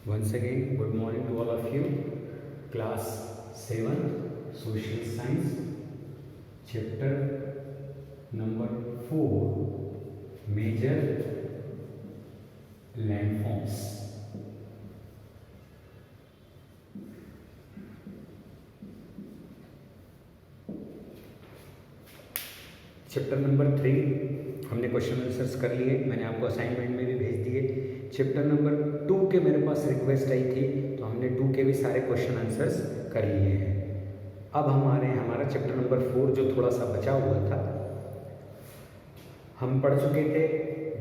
Once again, good morning to all of you. Class 7, Social Science, Chapter number 4, Major Landforms. Chapter number 3 हमने question answers कर लिए, मैंने आपको assignment में भी भेज दिए। चैप्टर नंबर 2 के मेरे पास रिक्वेस्ट आई थी, तो हमने 2 के भी सारे क्वेश्चन आंसर्स कर लिए हैं। अब हमारा चैप्टर नंबर 4 जो थोड़ा सा बचा हुआ था, हम पढ़ चुके थे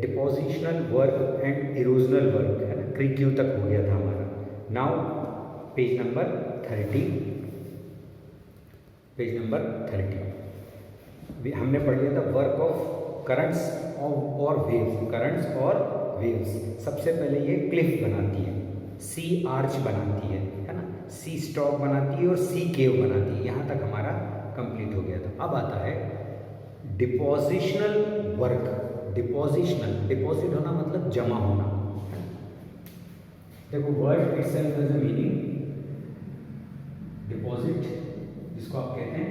depositional work and erosional work, है ना, क्यू तक हो गया था हमारा। नाउ पेज नंबर 30 हमने पढ़ लिया था वर्क ऑफ करंट्स और वेव्स। सबसे पहले ये क्लिफ बनाती है, सी आर्च बनाती है ना, सी स्टॉक बनाती है और सी केव बनाती है। यहाँ तक हमारा कंप्लीट हो गया था। अब आता है डिपोजिशनल वर्क। डिपॉजिट होना मतलब जमा होना। देखो word itself has a meaning, deposit जिसको आप कहते हैं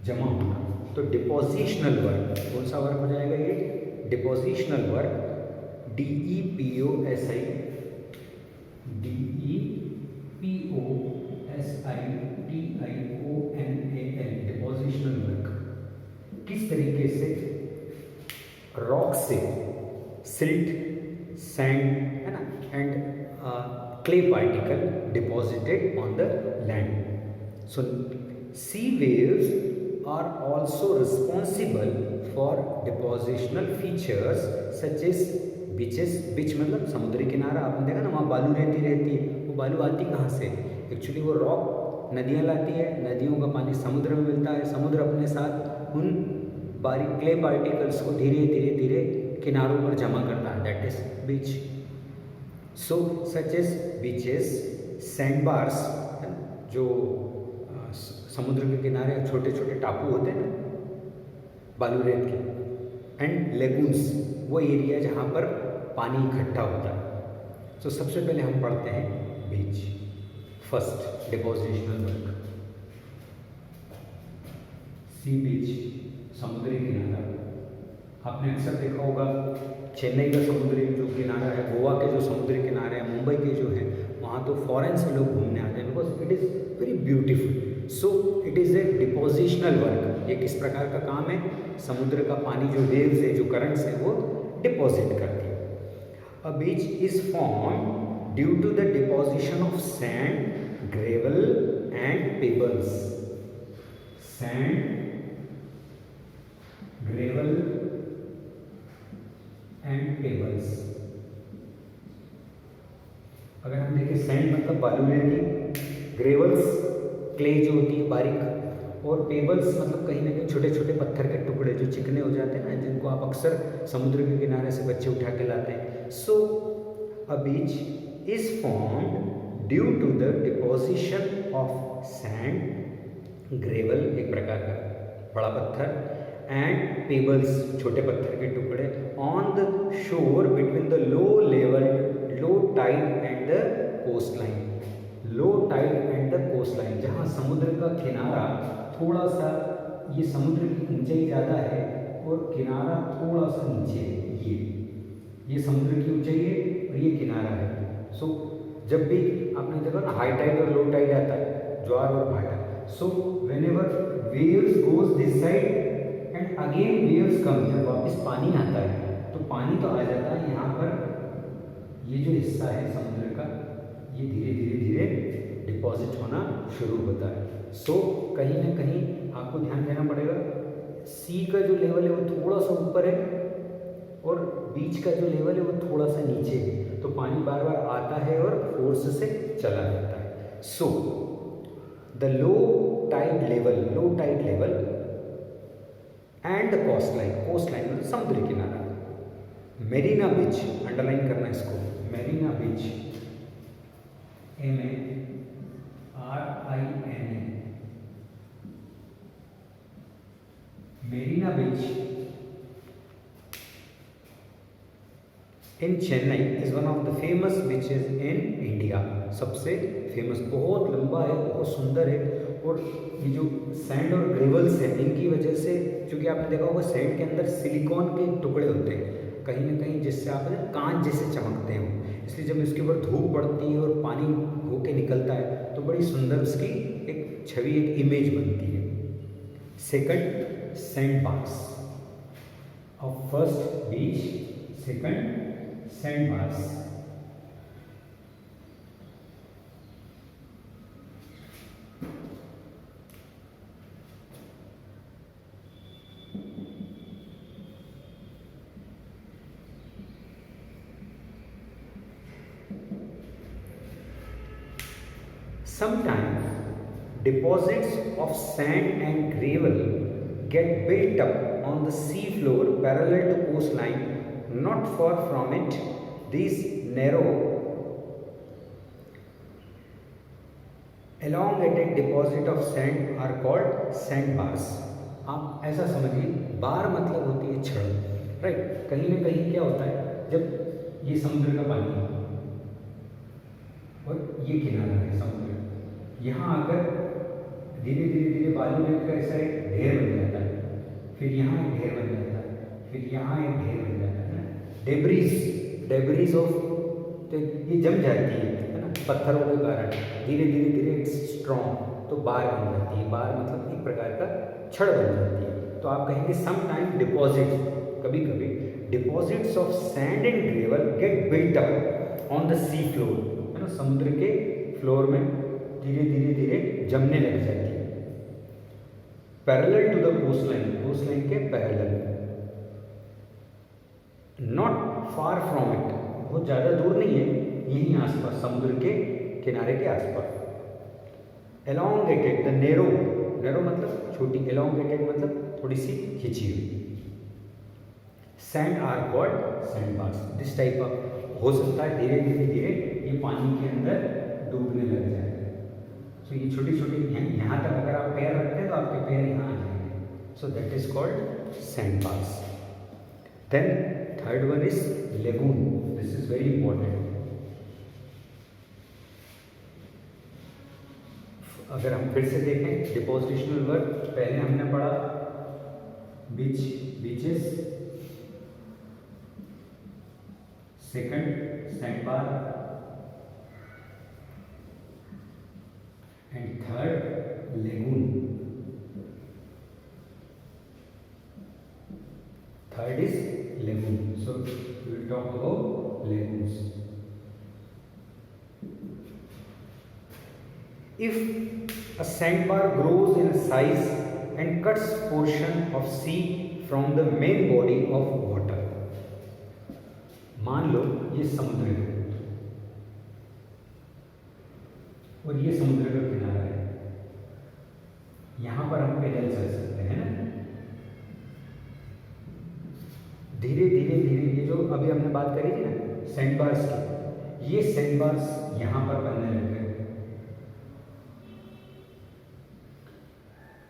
जमा होना। तो डिपोजिशनल वर्क कौन सा वर्क हो जाएगा? ये depositional work, DEPOSI depositional work. किस तरीके से? रॉक से सिल्ट, सैंड, है ना, and clay particle deposited on the land. So sea waves are also responsible for depositional features such as beaches। बीच मतलब समुद्री किनारा, आपने देखा ना, वहाँ बालू रहती है। वो बालू आती कहाँ से? एक्चुअली वो रॉक नदियाँ लाती है, नदियों का पानी समुद्र में मिलता है, समुद्र अपने साथ उन बारीक क्ले पार्टिकल्स को धीरे धीरे किनारों पर जमा करता है, that is beach. So such as beaches, sand bars, जो समुद्र के किनारे छोटे छोटे टापू होते हैं ना बालू रेत के, एंड लेगून्स, वो एरिया जहाँ पर पानी इकट्ठा होता है। तो सबसे पहले हम पढ़ते हैं बीच। फर्स्ट डिपोजिशनल वर्क, सी बीच, समुद्री किनारा। आपने अक्सर देखा होगा चेन्नई का समुद्री जो किनारा है, गोवा के जो समुद्री किनारे हैं, मुंबई के जो हैं, वहाँ तो फॉरेन से लोग घूमने आते हैं, because it is very beautiful. So it is a depositional work. ये किस प्रकार का काम है? समुद्र का पानी जो वेव्स है, जो करंट्स है, वो डिपॉजिट करती है। A beach is form due to the deposition of sand, gravel and pebbles. Sand, gravel and pebbles. अगर हम देखें, सैंड मतलब बालू रेती, ग्रेवल्स क्ले जो होती है बारीक, और पेबल्स मतलब कहीं ना कहीं छोटे छोटे पत्थर के टुकड़े जो चिकने हो जाते हैं ना, जिनको आप अक्सर समुद्र के किनारे से बच्चे उठा के लाते हैं। So a beach is formed due to the deposition of sand, gravel एक प्रकार का बड़ा पत्थर, एंड पेबल्स छोटे पत्थर के टुकड़े, on the shore between the low tide and the coast line. Low tide and the coast line, जहाँ समुद्र का किनारा थोड़ा सा, ये समुद्र की ऊंचाई ज़्यादा है और किनारा थोड़ा सा नीचे है। ये समुद्र की ऊंचाई है और ये किनारा है। सो जब भी आपने देखा ना हाई टाइड और लो टाइड आता है, ज्वार और भाटा। So whenever waves goes this side and again waves come, जब वापस पानी आता है तो पानी तो आ जाता है यहाँ पर, ये जो हिस्सा है समुद्र का, ये धीरे धीरे डिपॉजिट होना शुरू होता है। सो कहीं ना कहीं आपको ध्यान देना पड़ेगा, सी का जो लेवल है वो थोड़ा सा ऊपर है और बीच का जो लेवल है वो थोड़ा सा नीचे है, तो पानी बार बार आता है और फोर्स से चला जाता है। So the low tide level and the coast line मतलब समुद्री किनारा। मेरीना बीच, अंडरलाइन करना इसको, Marina beach, MARINA, Marina beach in Chennai is one of the famous beaches in India. सबसे फेमस, बहुत लंबा है, बहुत सुंदर है। और ये जो सैंड और ग्रेवल्स हैं इनकी वजह से, क्योंकि आपने देखा होगा सैंड के अंदर सिलिकॉन के टुकड़े होते हैं कहीं ना कहीं, जिससे आप कांच जैसे चमकते हैं, इसलिए जब इसके ऊपर धूप पड़ती है और पानी होके निकलता है तो बड़ी सुंदर उसकी एक छवि, एक इमेज बनती है। Second, sand bars of first beach, second sand bars. Sometimes deposits of sand and gravel get built up on the sea floor parallel to coastline. Not far from it, these narrow elongated deposit of sand are called sandbars. आप ऐसा समझिए, बार मतलब होती है छड़, right. कहीं ना कहीं क्या होता है, जब ये समुद्र का पानी है और ये किनारा है समुद्र, यहाँ आकर धीरे धीरे धीरे बालू रेत का ऐसा एक ढेर बन जाता है, फिर यहाँ एक ढेर बन जाता है, फिर यहाँ एक ढेर बन जाता है ना, डेब्रीज ऑफ, तो ये जम जाती है ना पत्थरों के कारण, धीरे धीरे धीरे इट्स स्ट्रॉन्ग, तो बार बन जाती है। बार मतलब एक प्रकार का छड़ बन जाती है। तो आप कहेंगे सम टाइम डिपॉजिट्स, कभी कभी deposits of sand and gravel get built up on the sea floor, है ना, समुद्र के फ्लोर में धीरे धीरे धीरे जमने लग जाती है। पैरेलल टू द कोस्टलाइन के parallel, not far from it, बहुत ज़्यादा दूर नहीं है, यहीं आसपास समुद्र के किनारे के आसपास। एलोंगेटेड, द नेरो मतलब छोटी, एलोंगेटेड मतलब थोड़ी सी खिंची हुई। Sand are called sand bars. This type of हो सकता है धीरे धीरे धीरे ये पानी के अंदर डूबने लग जाए। तो ये छोटी छोटी, यहाँ तक अगर आप पैर रखते हैं तो आपके पैर यहाँ आ जाएंगे। So that is called sand bars. Then third one is lagoon. This is very important. अगर हम फिर से देखें डिपोजिशनल वर्क, पहले हमने पढ़ा beaches, second sand bar, and third lagoon. Third is lagoon. So we will talk about lagoons. If a sandbar grows in size and cuts portion of sea from the main body of water, मान लो ये समुद्र है और ये समुद्र का किनारा है, यहाँ पर हम पैदल चल सकते हैं ना। धीरे धीरे धीरे ये जो अभी हमने बात करी थी ना सैंड बार्स की, ये सैंड बार्स यहाँ पर बनने लग गए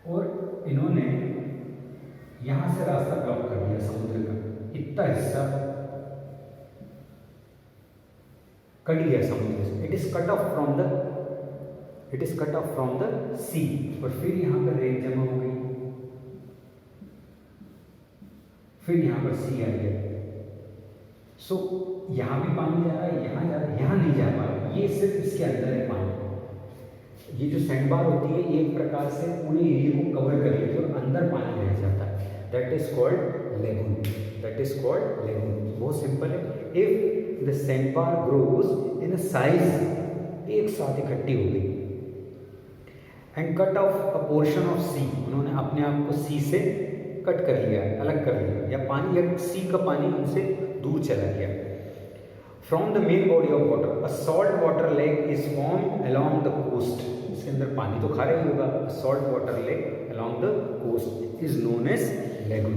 और इन्होंने यहाँ से रास्ता ब्लॉक कर दिया समुद्र का, इतना हिस्सा कट गया समुद्र से। It is cut off from the sea. और फिर यहाँ पर रेत जमा हो गई, फिर यहाँ पर सी आ गया। सो यहाँ भी पानी जा रहा है, यहाँ जा रहा है, यहाँ नहीं जा पा रहा, ये सिर्फ इसके अंदर है पानी। ये जो सैंडबार होती है एक प्रकार से पूरे एरिया को कवर कर लेती है और अंदर पानी रह जाता है। That is called lagoon. बहुत सिंपल है। If the sandbar grows in size, एक साथ इकट्ठी हो गई, and cut off a portion of sea, उन्होंने अपने आप को सी से कट कर लिया, अलग कर लिया, या पानी या सी का पानी उनसे दूर चला गया। From the main body of water a salt water lake is form along the coast. इसके अंदर पानी तो खा रही होगा। Salt water lake along the coast is known as lagoon.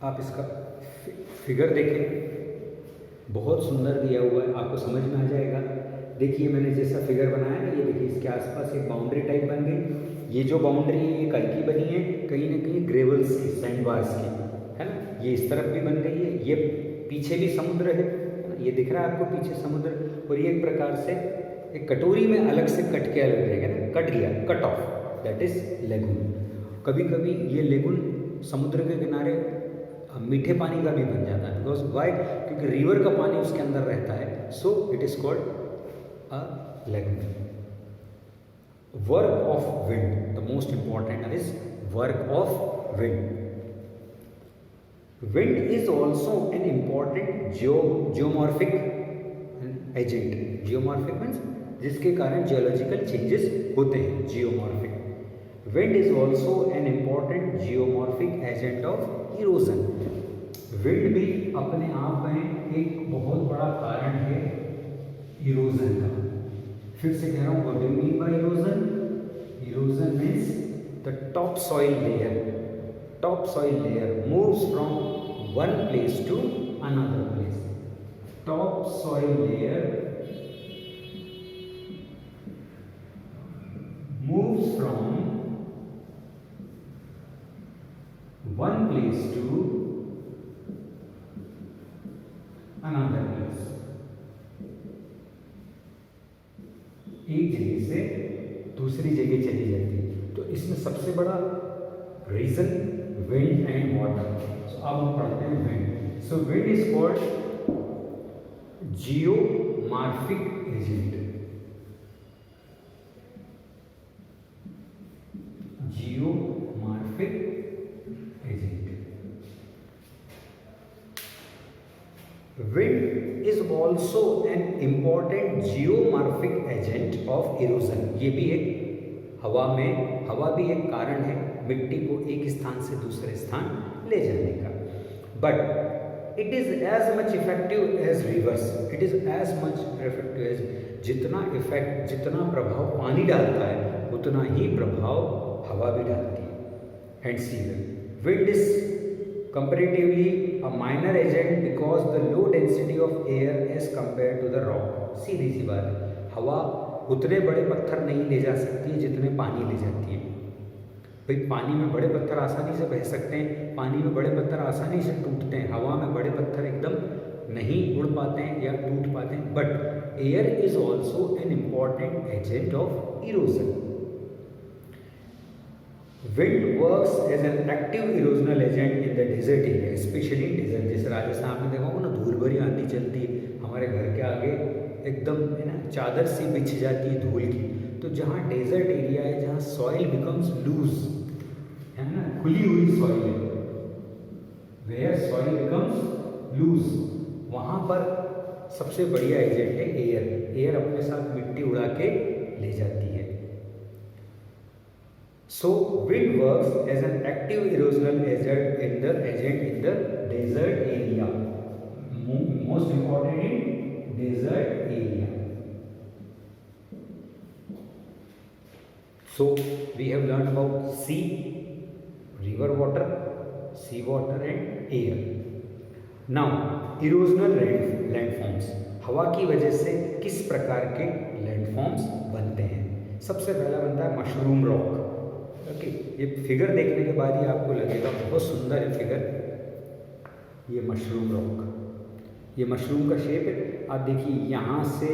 आप इसका फिगर देखें, बहुत सुंदर दिया हुआ है, आपको समझ में आ जाएगा देखिए मैंने जैसा फिगर बनाया ना, ये देखिए इसके आसपास एक बाउंड्री टाइप बन गई। ये जो बाउंड्री है ये कल की बनी है, कहीं ना कहीं ग्रेवल्स की, सैंड बार्स की, है ना। ये इस तरफ भी बन गई है, ये पीछे भी समुद्र है ना, ये दिख रहा है आपको पीछे समुद्र। और ये एक प्रकार से एक कटोरी में अलग से कट के अलग रहेगा ना, कट गया, cut off, that is lagoon. कभी कभी ये लेगून समुद्र के किनारे मीठे पानी का भी बन जाता है, बिकॉज वाई, क्योंकि रिवर का पानी उसके अंदर रहता है, so it is called a lagoon. Work of wind, the most important is work of wind. Wind is also an important geomorphic agent. Geomorphic means जिसके कारण जियोलॉजिकल चेंजेस होते हैं, geomorphic. Wind is also an important geomorphic agent of erosion. Wind भी अपने आप में एक बहुत बड़ा कारण है इरोजन का। फिर से कह रहा हूँ, what do you mean by erosion? Erosion means the top soil layer, top soil layer moves from one place to another place. Top soil layer moves from one place to another place. एक जगह से दूसरी जगह चली जाती है। तो इसमें सबसे बड़ा रीजन विंड एंड वाटर। सो अब हम पढ़ते हैं wind. So wind is called geomorphic agent. Geomorphic agent. Wind is also an important geomorphic agent of erosion. ये भी एक हवा भी एक कारण है मिट्टी को एक स्थान से दूसरे स्थान ले जाने का। But it is as much effective as rivers. It is as much effective as, जितना प्रभाव पानी डालता है उतना ही प्रभाव हवा भी डालती है। And sea wind is comparatively a minor agent because the low density of air as compare to the rock. सीधी सी बात है, हवा उतने बड़े पत्थर नहीं ले जा सकती है जितने पानी ले जाती है। भाई पानी में बड़े पत्थर आसानी से बह सकते हैं, पानी में बड़े पत्थर आसानी से टूटते हैं, हवा में बड़े पत्थर एकदम नहीं उड़ पाते हैं या टूट पाते हैं। But air is also an important agent of erosion. Wind works as an active erosional agent in the desert area, specially in desert. जैसे राजस्थान में देखा होगा ना, धूल भरी आंधी चलती है, हमारे घर के आगे एकदम है ना चादर सी बिछ जाती है धूल की। तो जहाँ डेजर्ट एरिया है, जहाँ सॉइल बिकम्स लूज, है ना, खुली हुई सॉइल है, वेयर सॉइल बिकम्स लूज, वहाँ पर सबसे बढ़िया एजेंट है एयर। एयर अपने साथ मिट्टी उड़ा के ले जाती है। So wind works as an active erosional agent in the desert area, most important in desert area. So we have learned about sea, river water, sea water and air. Now erosional landforms, हवा की वजह से किस प्रकार के landforms बनते हैं? सबसे पहला बनता है मशरूम रॉक। ओके, ये फिगर देखने के बाद ही आपको लगेगा बहुत सुंदर है फिगर। ये मशरूम रॉक, ये मशरूम का शेप है। आप देखिए यहाँ से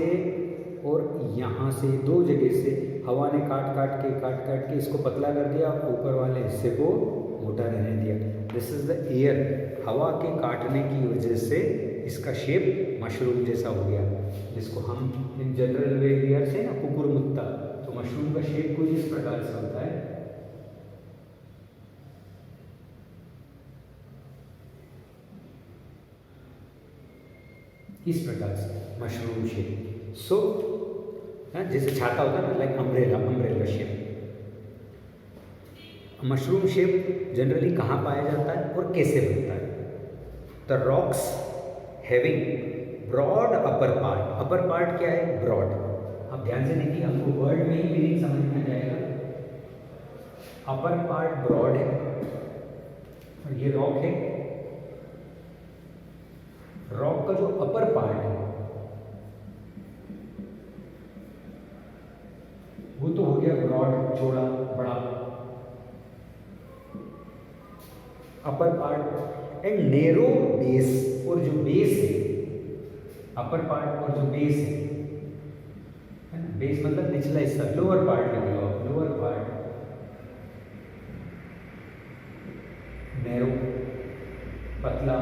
और यहाँ से, दो जगह से हवा ने काट के इसको पतला कर दिया, ऊपर वाले हिस्से को मोटा रहने दिया। This is the air. हवा के काटने की वजह से इसका शेप मशरूम जैसा हो गया, जिसको हम इन जनरल वे एरिया से ना कुकुरमुत्ता। तो मशरूम का शेप कुछ इस प्रकार से होता है। इस प्रकार से मशरूम शेप। सो जैसे छाता होता है ना, like umbrella shape. Mushroom shape generally कहाँ पाया जाता है और कैसे बनता है? The rocks having broad upper part. Upper part क्या है? ब्रॉड। आप ध्यान से देखिए, हमको वर्ड में ही मीनिंग समझ में आ जाएगा। अपर पार्ट ब्रॉड है और ये रॉक है। रॉक का जो अपर पार्ट है गया ब्रॉड, चौड़ा, बड़ा, upper part and narrow base, और जो बेस है, अपर पार्ट और जो बेस है ना, बेस मतलब निचला हिस्सा, लोअर पार्ट लिख लो, लोअर पार्ट नैरो, पतला,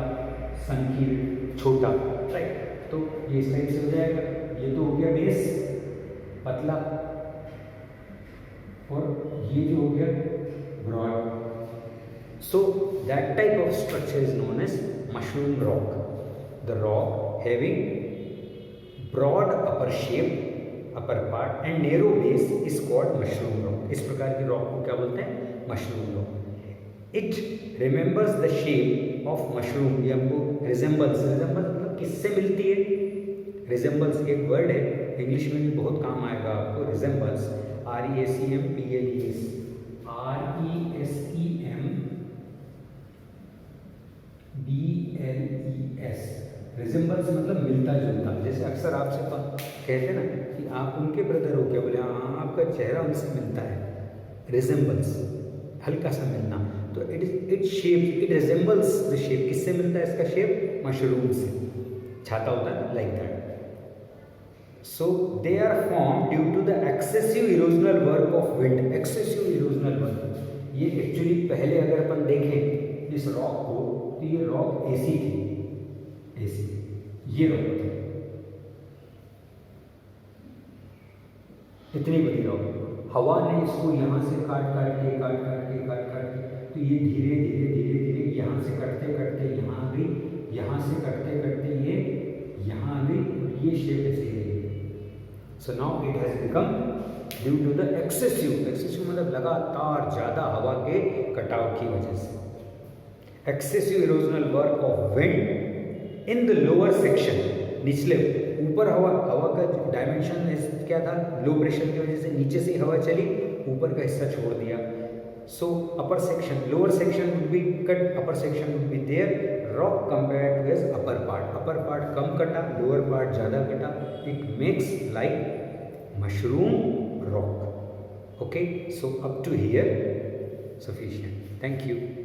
संकीर्ण, छोटा, राइट। तो ये इस टाइप से हो जाएगा। ये तो हो गया बेस, पतला, और ये जो हो गया broad. So that type of structure is known as mushroom rock. The rock having broad upper shape, upper part and narrow base is called mushroom rock. इस प्रकार की रॉक को क्या बोलते हैं? Mushroom rock. It remembers the shape of mushroom. ये हमको resembles मतलब किससे मिलती है? Resembles एक वर्ड है, इंग्लिश में भी बहुत काम आएगा आपको। resembles, RESEMPLES, RESEMBLES, रिजेंबल्स मतलब मिलता जुलता। जैसे अक्सर आपसे कहते हैं ना कि आप उनके ब्रदर हो, क्या बोले? हाँ, आपका चेहरा उनसे मिलता है। रिजेंबल्स, हल्का सा मिलना। तो it shape, it resembles the shape, किससे मिलता है इसका शेप? मशरूम से। छाता होता है like that. So they are form due to the excessive erosional work of wind. Excessive erosional work, ये एक्चुअली पहले अगर अपन देखें इस रॉक को, तो ये रॉक ऐसी थी, ऐसी, ये रॉक थी, इतनी बड़ी रॉक। हवा ने इसको यहाँ से काट काट के, तो ये धीरे धीरे यहाँ से कटते कटते यहाँ आ गई, यहाँ से कटते कटते ये यहाँ आ गई, ये शेप ऐसे ही रही। So now it has become due to the excessive मतलब लगातार ज़्यादा हवा के कटाव की वजह से, excessive erosional work of wind in the lower section, निचले ऊपर हवा का डायमेंशन क्या था? लो प्रेशर की वजह से नीचे से हवा चली, ऊपर का हिस्सा छोड़ दिया। So upper section, lower section would be cut, upper section would be there, rock compared to his upper part. Upper part कम कटा, लोअर पार्ट ज़्यादा कटा, it makes like mushroom rock. Okay, so up to here sufficient. Thank you.